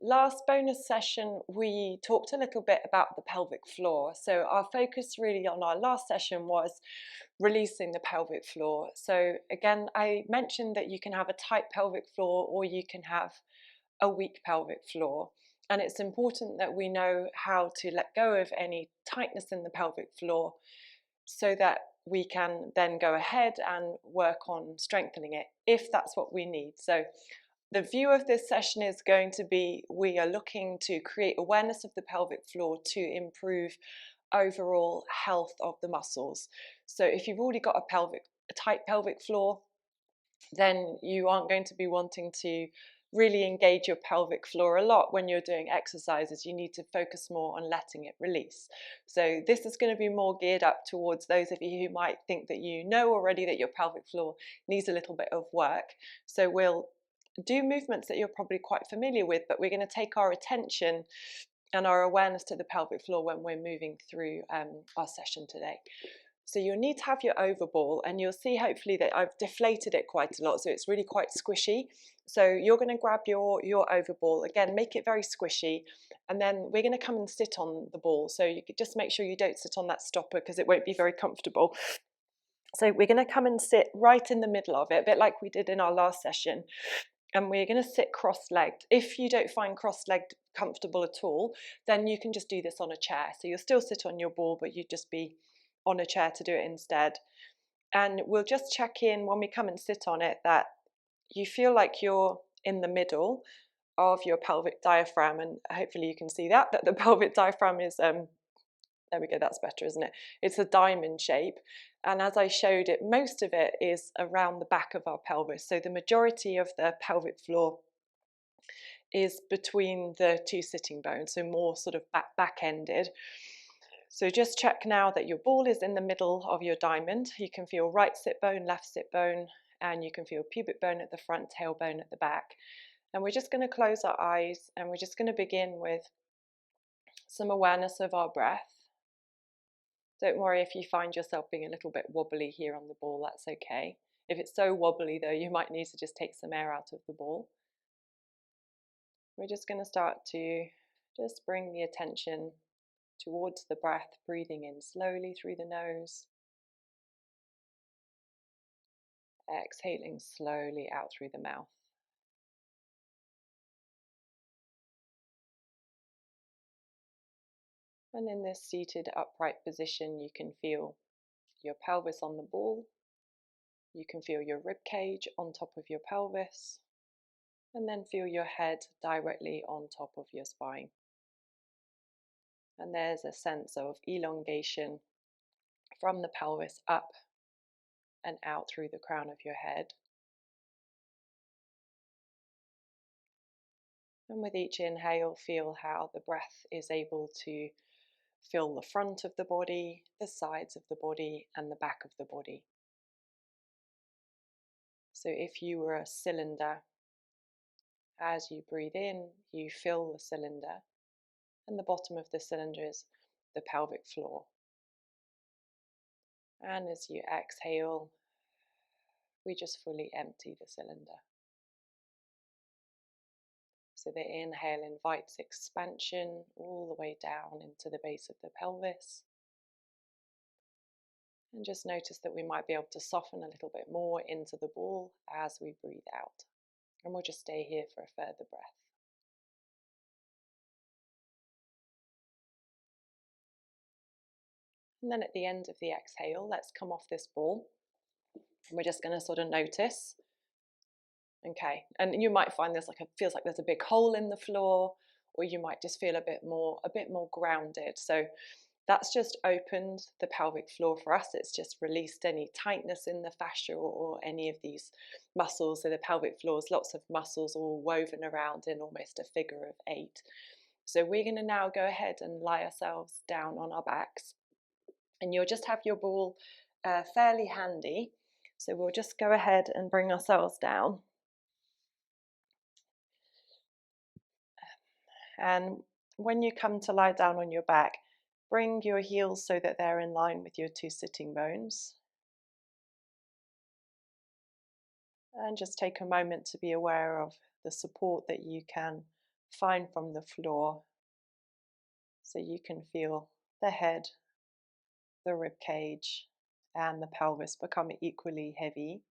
Last bonus session, we talked a little bit about the pelvic floor. So our focus really on our last session was releasing the pelvic floor. So again, I mentioned that you can have a tight pelvic floor or you can have a weak pelvic floor. And it's important that we know how to let go of any tightness in the pelvic floor so that we can then go ahead and work on strengthening it if that's what we need. So the view of this session is going to be, we are looking to create awareness of the pelvic floor to improve overall health of the muscles. So if you've already got a tight pelvic floor, then you aren't going to be wanting to really engage your pelvic floor a lot when you're doing exercises. You need to focus more on letting it release. So this is going to be more geared up towards those of you who might think that you know already that your pelvic floor needs a little bit of work. So we'll do movements that you're probably quite familiar with, but we're going to take our attention and our awareness to the pelvic floor when we're moving through our session today. So you'll need to have your overball, and you'll see hopefully that I've deflated it quite a lot, so it's really quite squishy. So you're going to grab your overball, again, make it very squishy, and then we're going to come and sit on the ball. So you could just make sure you don't sit on that stopper because it won't be very comfortable. So we're going to come and sit right in the middle of it, a bit like we did in our last session. And we're going to sit cross-legged. If you don't find cross-legged comfortable at all, then you can just do this on a chair. So you'll still sit on your ball, but you'd just be on a chair to do it instead. And we'll just check in when we come and sit on it that you feel like you're in the middle of your pelvic diaphragm, and hopefully you can see that the pelvic diaphragm is there we go, that's better, isn't it? It's a diamond shape. And as I showed it, most of it is around the back of our pelvis. So the majority of the pelvic floor is between the two sitting bones, so more sort of back-ended. So just check now that your ball is in the middle of your diamond. You can feel right sit bone, left sit bone, and you can feel pubic bone at the front, tailbone at the back. And we're just going to close our eyes, and we're just going to begin with some awareness of our breath. Don't worry if you find yourself being a little bit wobbly here on the ball, that's okay. If it's so wobbly though, you might need to just take some air out of the ball. We're just going to start to just bring the attention towards the breath, breathing in slowly through the nose, exhaling slowly out through the mouth. And in this seated upright position, you can feel your pelvis on the ball. You can feel your rib cage on top of your pelvis, and then feel your head directly on top of your spine. And there's a sense of elongation from the pelvis up and out through the crown of your head. And with each inhale, feel how the breath is able to fill the front of the body, the sides of the body, and the back of the body. So if you were a cylinder, as you breathe in, you fill the cylinder, and the bottom of the cylinder is the pelvic floor. And as you exhale, we just fully empty the cylinder. So the inhale invites expansion all the way down into the base of the pelvis. And just notice that we might be able to soften a little bit more into the ball as we breathe out. And we'll just stay here for a further breath. And then at the end of the exhale, let's come off this ball. And we're just going to sort of notice. Okay, and you might find there's feels like there's a big hole in the floor, or you might just feel a bit more grounded. So that's just opened the pelvic floor for us. It's just released any tightness in the fascia or any of these muscles. So the pelvic floor is lots of muscles all woven around in almost a figure of 8. So we're going to now go ahead and lie ourselves down on our backs, and you'll just have your ball fairly handy. So we'll just go ahead and bring ourselves down. And when you come to lie down on your back, bring your heels so that they're in line with your two sitting bones. And just take a moment to be aware of the support that you can fine from the floor, so you can feel the head, the rib cage, and the pelvis become equally heavy.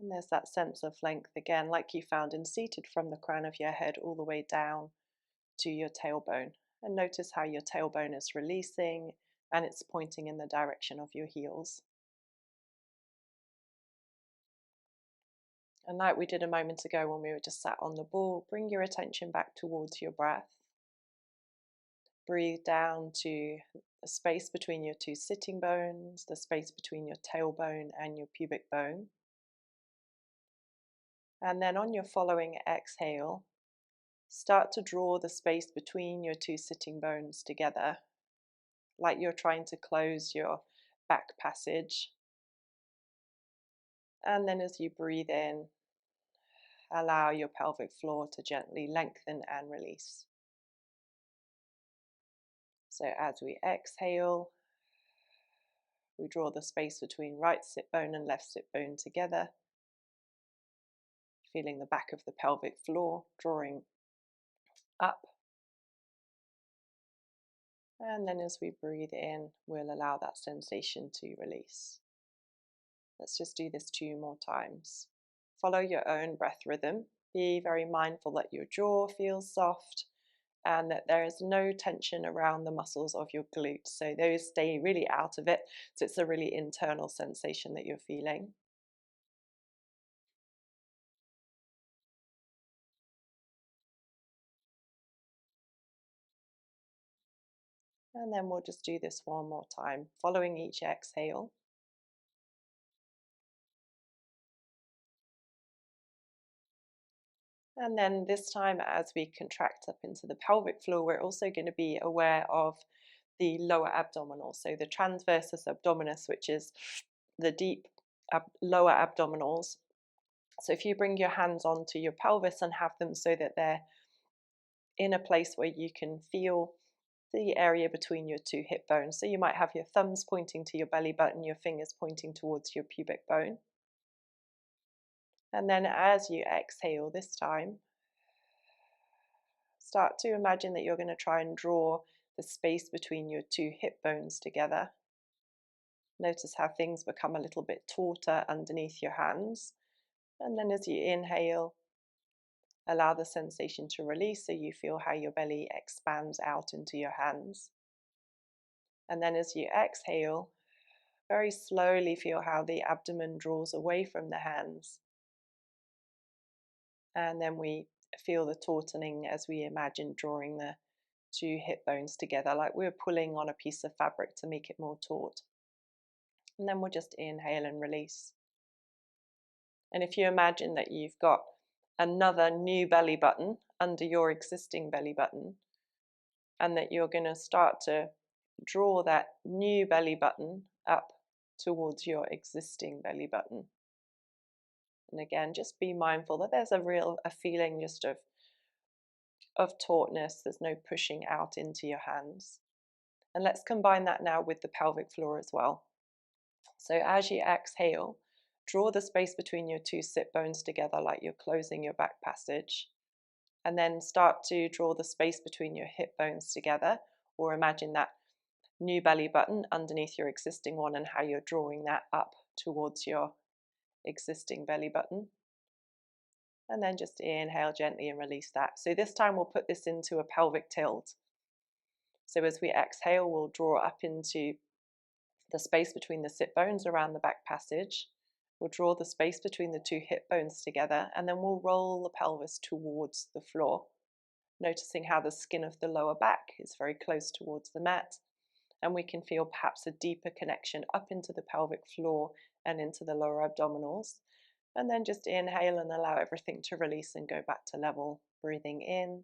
And there's that sense of length again, like you found in seated, from the crown of your head all the way down to your tailbone. And notice how your tailbone is releasing and it's pointing in the direction of your heels. And like we did a moment ago when we were just sat on the ball, bring your attention back towards your breath. Breathe down to the space between your two sitting bones, the space between your tailbone and your pubic bone. And then on your following exhale, start to draw the space between your two sitting bones together, like you're trying to close your back passage. And then as you breathe in, allow your pelvic floor to gently lengthen and release. So as we exhale, we draw the space between right sit bone and left sit bone together, feeling the back of the pelvic floor drawing up. And then as we breathe in, we'll allow that sensation to release. Let's just do this 2 more times. Follow your own breath rhythm. Be very mindful that your jaw feels soft and that there is no tension around the muscles of your glutes. So those stay really out of it. So it's a really internal sensation that you're feeling. And then we'll just do this 1 more time, following each exhale. And then this time, as we contract up into the pelvic floor, we're also going to be aware of the lower abdominal. So the transversus abdominis, which is the deep lower abdominals. So if you bring your hands onto your pelvis and have them so that they're in a place where you can feel the area between your two hip bones. So you might have your thumbs pointing to your belly button, your fingers pointing towards your pubic bone. And then as you exhale this time, start to imagine that you're going to try and draw the space between your two hip bones together. Notice how things become a little bit tauter underneath your hands. And then as you inhale, allow the sensation to release so you feel how your belly expands out into your hands. And then as you exhale, very slowly feel how the abdomen draws away from the hands. And then we feel the tautening as we imagine drawing the two hip bones together, like we're pulling on a piece of fabric to make it more taut. And then we'll just inhale and release. And if you imagine that you've got another new belly button under your existing belly button, and that you're going to start to draw that new belly button up towards your existing belly button. And again, just be mindful that there's a feeling just of tautness. There's no pushing out into your hands. And let's combine that now with the pelvic floor as well. So as you exhale, draw the space between your two sit bones together like you're closing your back passage. And then start to draw the space between your hip bones together, or imagine that new belly button underneath your existing one and how you're drawing that up towards your existing belly button. And then just inhale gently and release that. So this time we'll put this into a pelvic tilt. So as we exhale, we'll draw up into the space between the sit bones around the back passage. We'll draw the space between the two hip bones together, and then we'll roll the pelvis towards the floor, noticing how the skin of the lower back is very close towards the mat. And we can feel perhaps a deeper connection up into the pelvic floor and into the lower abdominals. And then just inhale and allow everything to release and go back to level, breathing in.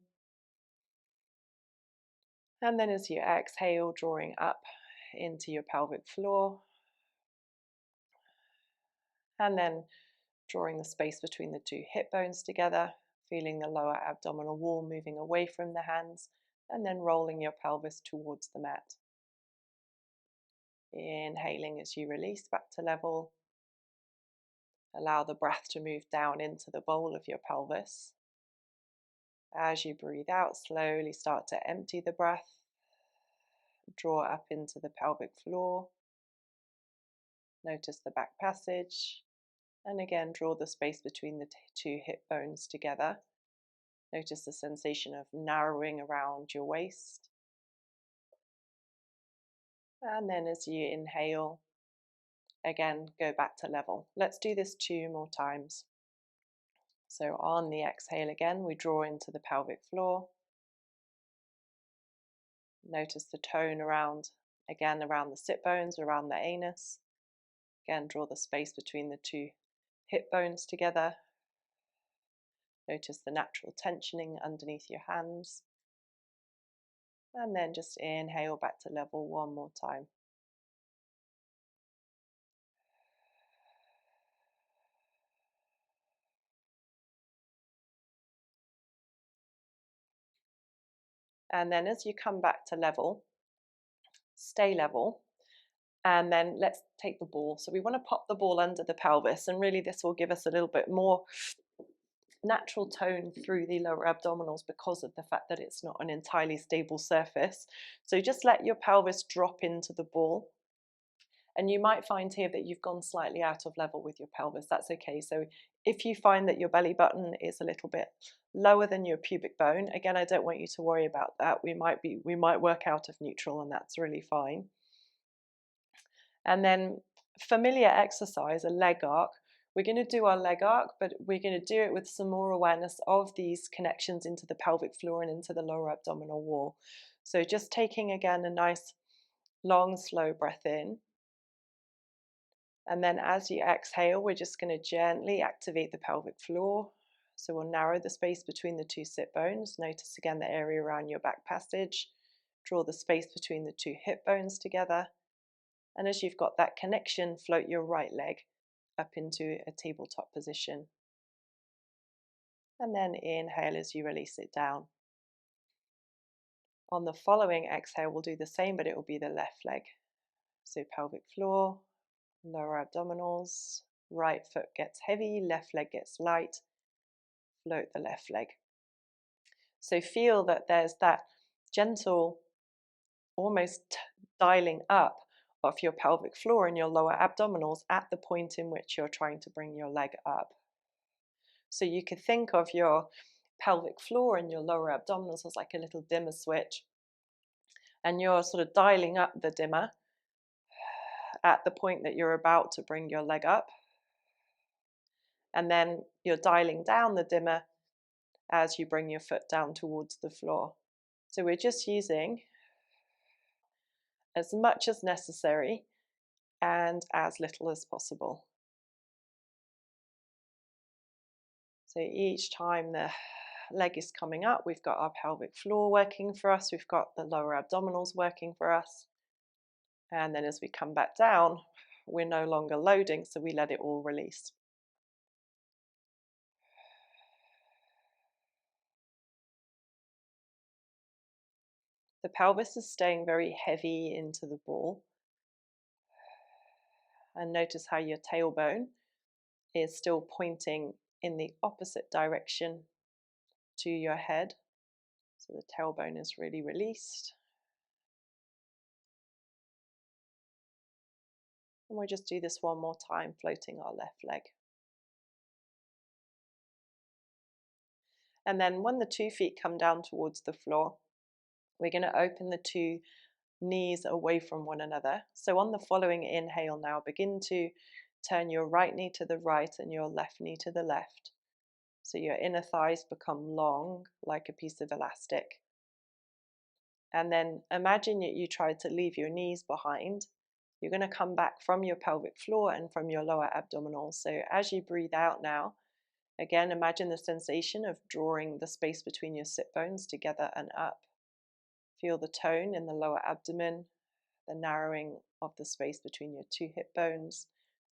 And then as you exhale, drawing up into your pelvic floor. And then drawing the space between the two hip bones together, feeling the lower abdominal wall moving away from the hands, and then rolling your pelvis towards the mat. Inhaling as you release back to level. Allow the breath to move down into the bowl of your pelvis. As you breathe out, slowly start to empty the breath. Draw up into the pelvic floor. Notice the back passage. And again, draw the space between the two hip bones together. Notice the sensation of narrowing around your waist. And then as you inhale, again, go back to level. Let's do this 2 more times. So on the exhale again, we draw into the pelvic floor. Notice the tone around, again, around the sit bones, around the anus. Again, draw the space between the two hip bones together. Notice the natural tensioning underneath your hands. And then just inhale back to level 1 more time. And then as you come back to level, stay level. And then let's take the ball. So we want to pop the ball under the pelvis, and really this will give us a little bit more natural tone through the lower abdominals because of the fact that it's not an entirely stable surface. So just let your pelvis drop into the ball. And you might find here that you've gone slightly out of level with your pelvis. That's okay. So if you find that your belly button is a little bit lower than your pubic bone, again, I don't want you to worry about that. We might work out of neutral, and that's really fine. And then familiar exercise, a leg arc. We're going to do our leg arc, but we're going to do it with some more awareness of these connections into the pelvic floor and into the lower abdominal wall. So just taking again a nice long, slow breath in. And then as you exhale, we're just going to gently activate the pelvic floor. So we'll narrow the space between the two sit bones. Notice again the area around your back passage. Draw the space between the two hip bones together. And as you've got that connection, float your right leg up into a tabletop position. And then inhale as you release it down. On the following exhale, we'll do the same, but it will be the left leg. So pelvic floor, lower abdominals, right foot gets heavy, left leg gets light, float the left leg. So feel that there's that gentle, almost dialing up of your pelvic floor and your lower abdominals at the point in which you're trying to bring your leg up. So you could think of your pelvic floor and your lower abdominals as like a little dimmer switch, and you're sort of dialing up the dimmer at the point that you're about to bring your leg up, and then you're dialing down the dimmer as you bring your foot down towards the floor. So we're just using as much as necessary and as little as possible. So each time the leg is coming up, we've got our pelvic floor working for us, we've got the lower abdominals working for us. And then as we come back down, we're no longer loading, so we let it all release. The pelvis is staying very heavy into the ball. And notice how your tailbone is still pointing in the opposite direction to your head. So the tailbone is really released. And we'll just do this one more time, floating our left leg. And then when the 2 feet come down towards the floor, we're going to open the 2 knees away from one another. So on the following inhale now, begin to turn your right knee to the right and your left knee to the left. So your inner thighs become long like a piece of elastic. And then imagine that you try to leave your knees behind. You're going to come back from your pelvic floor and from your lower abdominals. So as you breathe out now, again, imagine the sensation of drawing the space between your sit bones together and up. Feel the tone in the lower abdomen, the narrowing of the space between your 2 hip bones,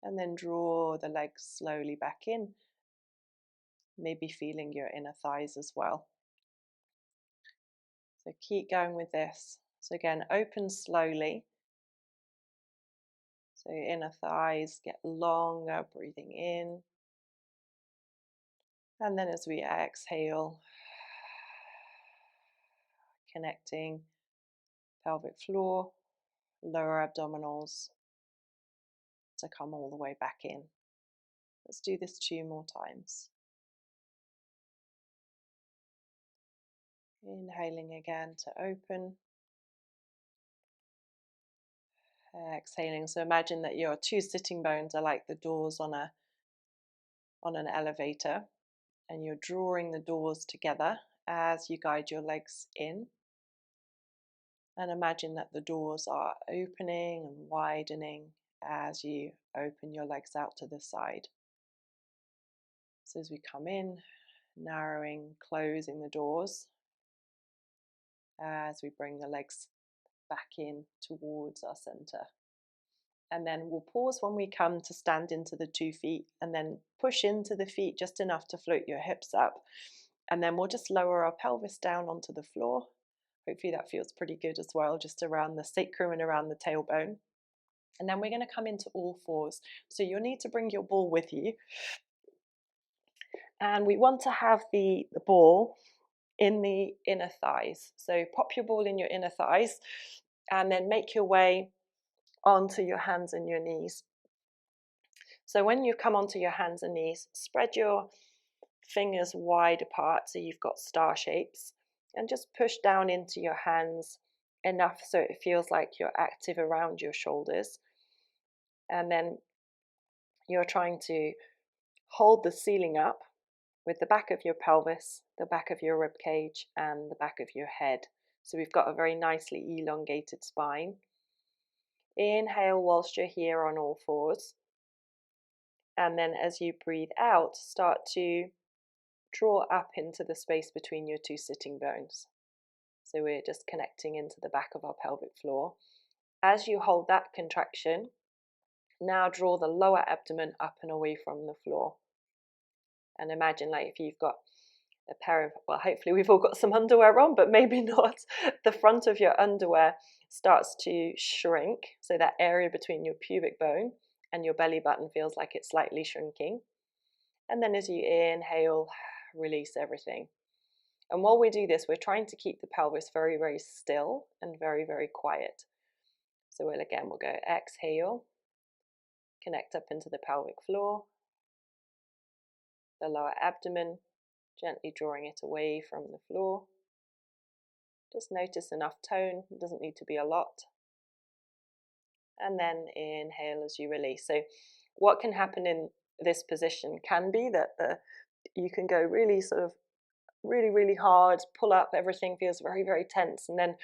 and then draw the legs slowly back in, maybe feeling your inner thighs as well. So keep going with this. So again, open slowly. So your inner thighs get longer, breathing in. And then as we exhale, connecting pelvic floor, lower abdominals to come all the way back in. Let's do this 2 more times. Inhaling again to open. Exhaling. So imagine that your 2 sitting bones are like the doors on an elevator, and you're drawing the doors together as you guide your legs in. And imagine that the doors are opening and widening as you open your legs out to the side. So as we come in, narrowing, closing the doors as we bring the legs back in towards our center. And then we'll pause when we come to stand into the 2 feet, and then push into the feet just enough to float your hips up. And then we'll just lower our pelvis down onto the floor. Hopefully that feels pretty good as well, just around the sacrum and around the tailbone. And then we're going to come into all fours. So you'll need to bring your ball with you. And we want to have the ball in the inner thighs. So pop your ball in your inner thighs and then make your way onto your hands and your knees. So when you come onto your hands and knees, spread your fingers wide apart so you've got star shapes, and just push down into your hands enough so it feels like you're active around your shoulders. And then you're trying to hold the ceiling up with the back of your pelvis, the back of your rib cage, and the back of your head. So we've got a very nicely elongated spine. Inhale whilst you're here on all fours. And then as you breathe out, start to draw up into the space between your 2 sitting bones. So we're just connecting into the back of our pelvic floor. As you hold that contraction, now draw the lower abdomen up and away from the floor. And imagine like if you've got a pair of, well, hopefully we've all got some underwear on, but maybe not. The front of your underwear starts to shrink. So that area between your pubic bone and your belly button feels like it's slightly shrinking. And then as you inhale, release everything. And while we do this, we're trying to keep the pelvis very, very still and very, very quiet. So we'll go exhale, connect up into the pelvic floor, the lower abdomen, gently drawing it away from the floor. Just notice enough tone, it doesn't need to be a lot. And then inhale as you release. So what can happen in this position can be that you can go really sort of really hard, pull up, everything feels very, very tense, and then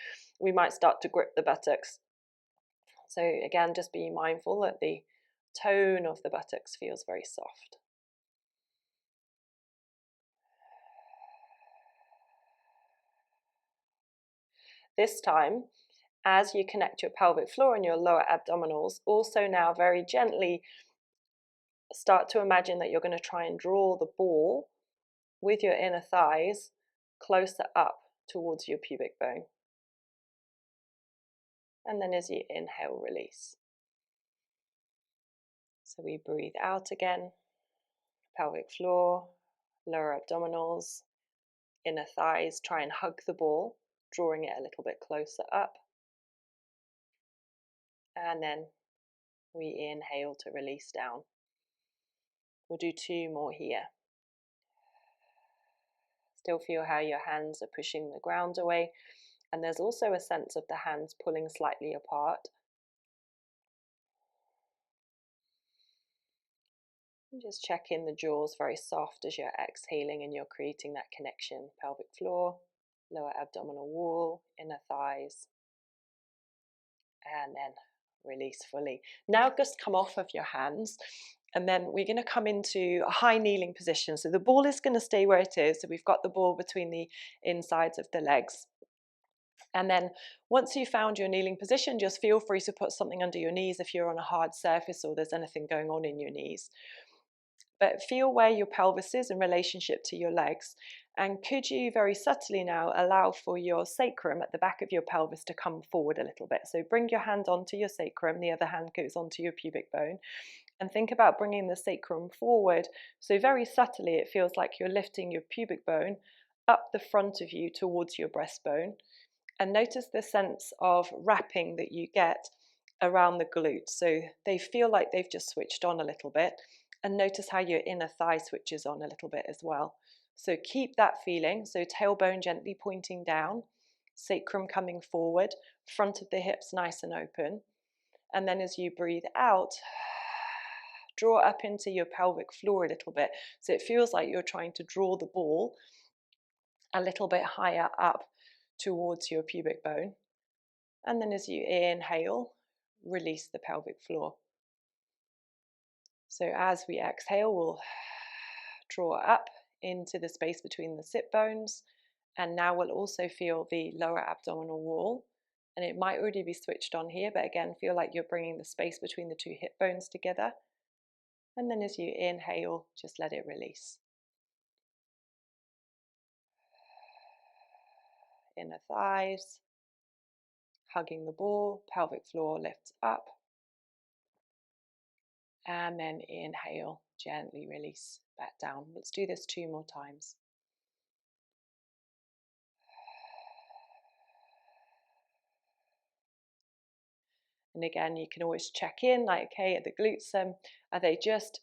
we might start to grip the buttocks. So again, just be mindful that the tone of the buttocks feels very soft. This time, as you connect your pelvic floor and your lower abdominals, also now very gently start to imagine that you're going to try and draw the ball with your inner thighs closer up towards your pubic bone. And then as you inhale, release. So we breathe out again, pelvic floor, lower abdominals, inner thighs, try and hug the ball, drawing it a little bit closer up. And then we inhale to release down. We'll do 2 more here. Still feel how your hands are pushing the ground away, and there's also a sense of the hands pulling slightly apart. And just check in the jaws very soft as you're exhaling and you're creating that connection. Pelvic floor, lower abdominal wall, inner thighs, and then release fully. Now just come off of your hands, and then we're going to come into a high kneeling position. So the ball is going to stay where it is. So we've got the ball between the insides of the legs. And then once you've found your kneeling position, just feel free to put something under your knees if you're on a hard surface or there's anything going on in your knees. But feel where your pelvis is in relationship to your legs. And could you very subtly now allow for your sacrum at the back of your pelvis to come forward a little bit? So bring your hand onto your sacrum, the other hand goes onto your pubic bone. And think about bringing the sacrum forward. So very subtly it feels like you're lifting your pubic bone up the front of you towards your breastbone. And notice the sense of wrapping that you get around the glutes. So they feel like they've just switched on a little bit. And notice how your inner thigh switches on a little bit as well. So keep that feeling. So tailbone gently pointing down, sacrum coming forward, front of the hips nice and open. And then as you breathe out, draw up into your pelvic floor a little bit. So it feels like you're trying to draw the ball a little bit higher up towards your pubic bone. And then as you inhale, release the pelvic floor. So as we exhale, we'll draw up into the space between the sit bones. And now we'll also feel the lower abdominal wall. And it might already be switched on here, but again, feel like you're bringing the space between the two hip bones together. And then as you inhale, just let it release. Inner thighs, hugging the ball, pelvic floor lifts up. And then inhale, gently release back down. Let's do this 2 more times. And again, you can always check in, like, okay, are the glutes, are they just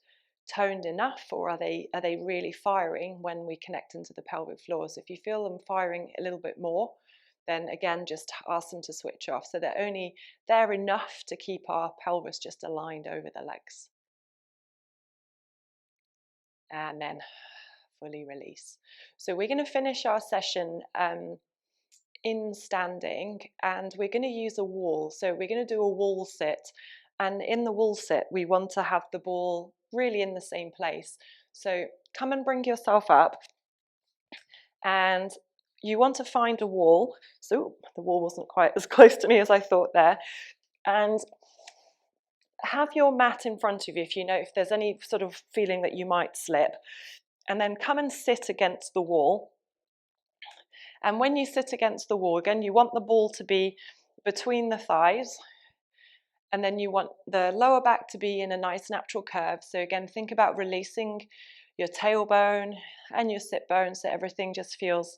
toned enough, or are they really firing when we connect into the pelvic floor? So if you feel them firing a little bit more, then again, just ask them to switch off. So they're enough to keep our pelvis just aligned over the legs. And then fully release. So we're going to finish our session in standing, and we're going to use a wall. So we're going to do a wall sit, and in the wall sit we want to have the ball really in the same place. So come and bring yourself up, and you want to find a wall. So the wall wasn't quite as close to me as I thought there. And have your mat in front of you if you know if there's any sort of feeling that you might slip, and then come and sit against the wall. And when you sit against the wall, again, you want the ball to be between the thighs, and then you want the lower back to be in a nice natural curve. So again, think about releasing your tailbone and your sit bones so everything just feels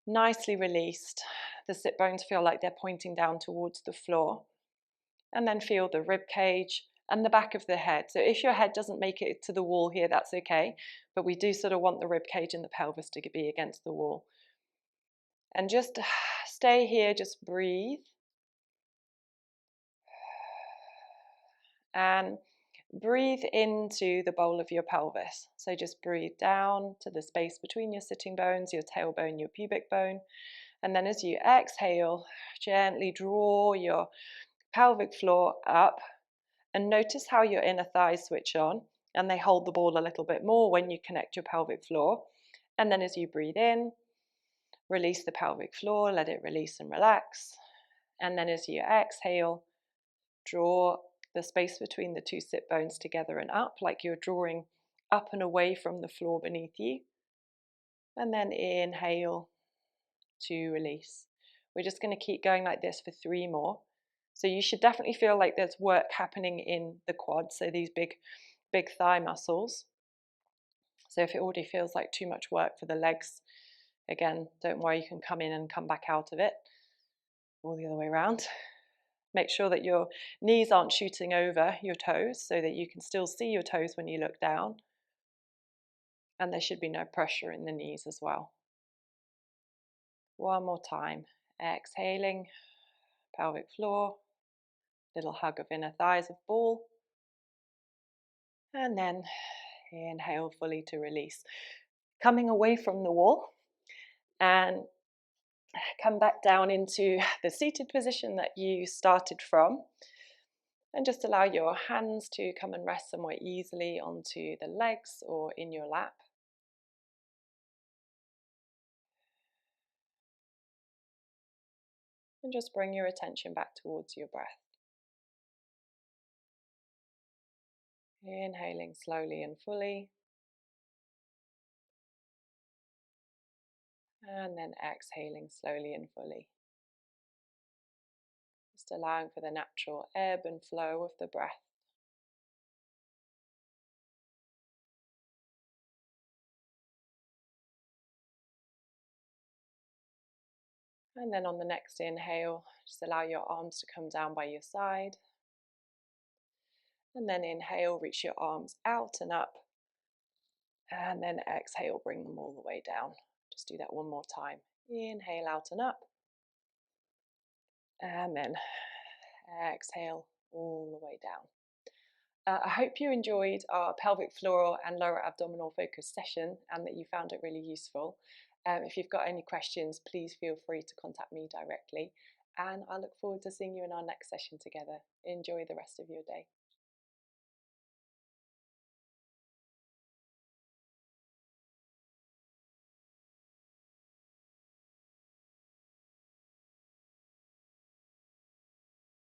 nicely released. The sit bones feel like they're pointing down towards the floor. And then feel the rib cage and the back of the head. So if your head doesn't make it to the wall here, that's okay. But we do sort of want the rib cage and the pelvis to be against the wall. And just stay here, just breathe. And breathe into the bowl of your pelvis. So just breathe down to the space between your sitting bones, your tailbone, your pubic bone. And then as you exhale, gently draw your pelvic floor up, and notice how your inner thighs switch on and they hold the ball a little bit more when you connect your pelvic floor. And then as you breathe in, release the pelvic floor, let it release and relax. And then as you exhale, draw the space between the two sit bones together and up, like you're drawing up and away from the floor beneath you. And then inhale to release. We're just going to keep going like this for 3 more. So you should definitely feel like there's work happening in the quads, so these big thigh muscles. So if it already feels like too much work for the legs, again, don't worry, you can come in and come back out of it, or the other way around. Make sure that your knees aren't shooting over your toes so that you can still see your toes when you look down. And there should be no pressure in the knees as well. One more time. Exhaling, pelvic floor, little hug of inner thighs of ball. And then inhale fully to release. Coming away from the wall and come back down into the seated position that you started from. And just allow your hands to come and rest somewhere easily onto the legs or in your lap. And just bring your attention back towards your breath. Inhaling slowly and fully. And then exhaling slowly and fully. Just allowing for the natural ebb and flow of the breath. And then on the next inhale, just allow your arms to come down by your side. And then inhale, reach your arms out and up. And then exhale, bring them all the way down. Just do that one more time. Inhale out and up. And then exhale all the way down. I hope you enjoyed our pelvic floor and lower abdominal focus session and that you found it really useful. If you've got any questions, please feel free to contact me directly. And I look forward to seeing you in our next session together. Enjoy the rest of your day.